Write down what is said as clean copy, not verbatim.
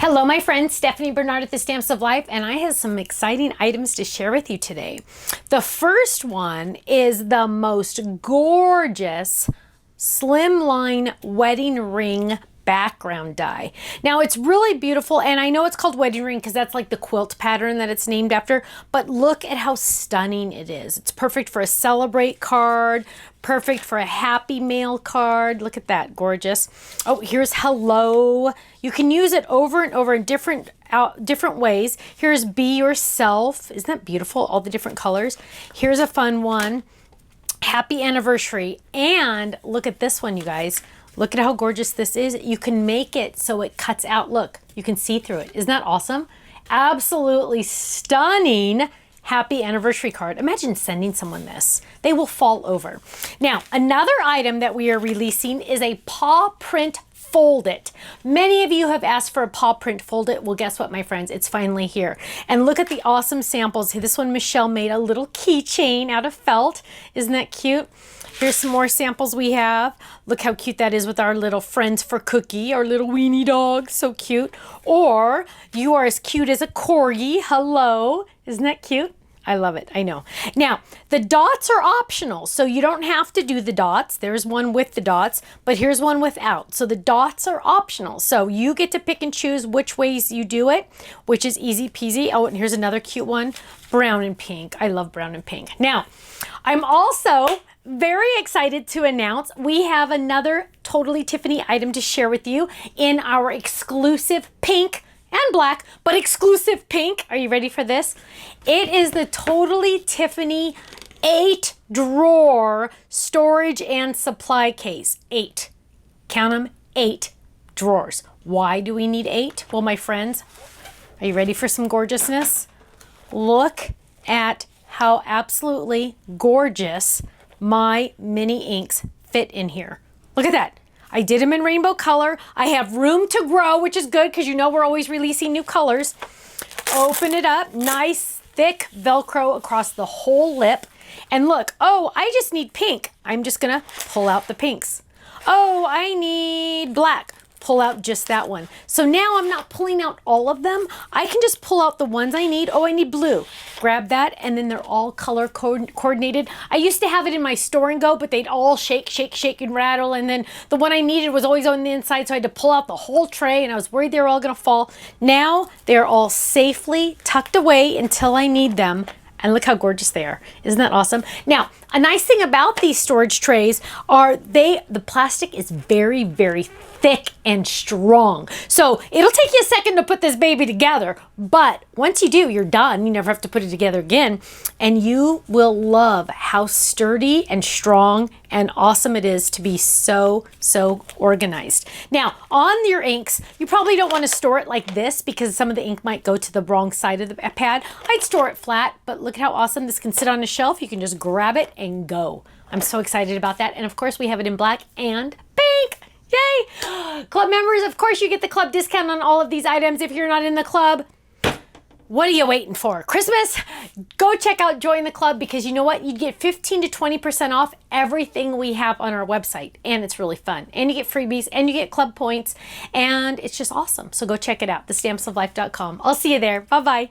Hello, my friend Stephanie Bernard at the Stamps of Life, and I have some exciting items to share with you today. The first one is the most gorgeous slimline wedding ring background die. Now it's really beautiful, and I know it's called wedding ring because that's like the quilt pattern that it's named after, but look at how stunning it is. It's perfect for a celebrate card, perfect for a happy mail card. Look at that, gorgeous. Oh, here's hello. You can use it over and over in different ways. Here's be yourself. Isn't that beautiful? All the different colors. Here's a fun one. Happy anniversary. And look at this one, you guys. Look at how gorgeous this is. You can make it so it cuts out. Look, you can see through it. Isn't that awesome? Absolutely stunning happy anniversary card. Imagine sending someone this. They will fall over. Now, another item that we are releasing is a paw print fold it. Many of you have asked for a paw print fold it. Well, guess what, my friends? It's finally here. And look at the awesome samples. This one, Michelle made a little keychain out of felt. Isn't that cute? Here's some more samples we have. Look how cute that is with our little friends for Cookie, our little weenie dog. So cute. Or you are as cute as a corgi. Hello. Isn't that cute? I love it. I know. Now, the dots are optional, so you don't have to do the dots. There's one with the dots, but here's one without. So the dots are optional. So you get to pick and choose which ways you do it, which is easy peasy. Oh, and here's another cute one, brown and pink. I love brown and pink. Now, I'm also very excited to announce we have another Totally Tiffany item to share with you in our exclusive pink and black, but exclusive pink. Are you ready for this? It is the Totally Tiffany 8-drawer storage and supply case. 8. Count them, 8 drawers. Why do we need 8? Well, my friends, are you ready for some gorgeousness? Look at how absolutely gorgeous my mini inks fit in here. Look at that. I did them in rainbow color. I have room to grow, which is good because you know we're always releasing new colors. Open it up. Nice, thick Velcro across the whole lip. And look, oh, I just need pink. I'm just going to pull out the pinks. Oh, I need black. Pull out just that one. So now I'm not pulling out all of them. I can just pull out the ones I need. Oh, I need blue. Grab that, and then they're all color coordinated. I used to have it in my store and go, but they'd all shake, shake, shake, and rattle. And then the one I needed was always on the inside, so I had to pull out the whole tray, and I was worried they were all gonna fall. Now they're all safely tucked away until I need them. And look how gorgeous they are. Isn't that awesome? Now, a nice thing about these storage trays are the plastic is very, very thick and strong. So it'll take you a second to put this baby together, but once you do, you're done. You never have to put it together again. And you will love how sturdy and strong and awesome it is to be so, so organized. Now, on your inks, you probably don't want to store it like this because some of the ink might go to the wrong side of the pad. I'd store it flat, but look at how awesome this can sit on a shelf. You can just grab it and go. I'm so excited about that. And of course, we have it in black and pink. Yay! Club members, of course, you get the club discount on all of these items. If you're not in the club, what are you waiting for? Christmas? Go check out Join the Club because you know what? You get 15 to 20% off everything we have on our website. And it's really fun. And you get freebies and you get club points. And it's just awesome. So go check it out, thestampsoflife.com. I'll see you there. Bye-bye.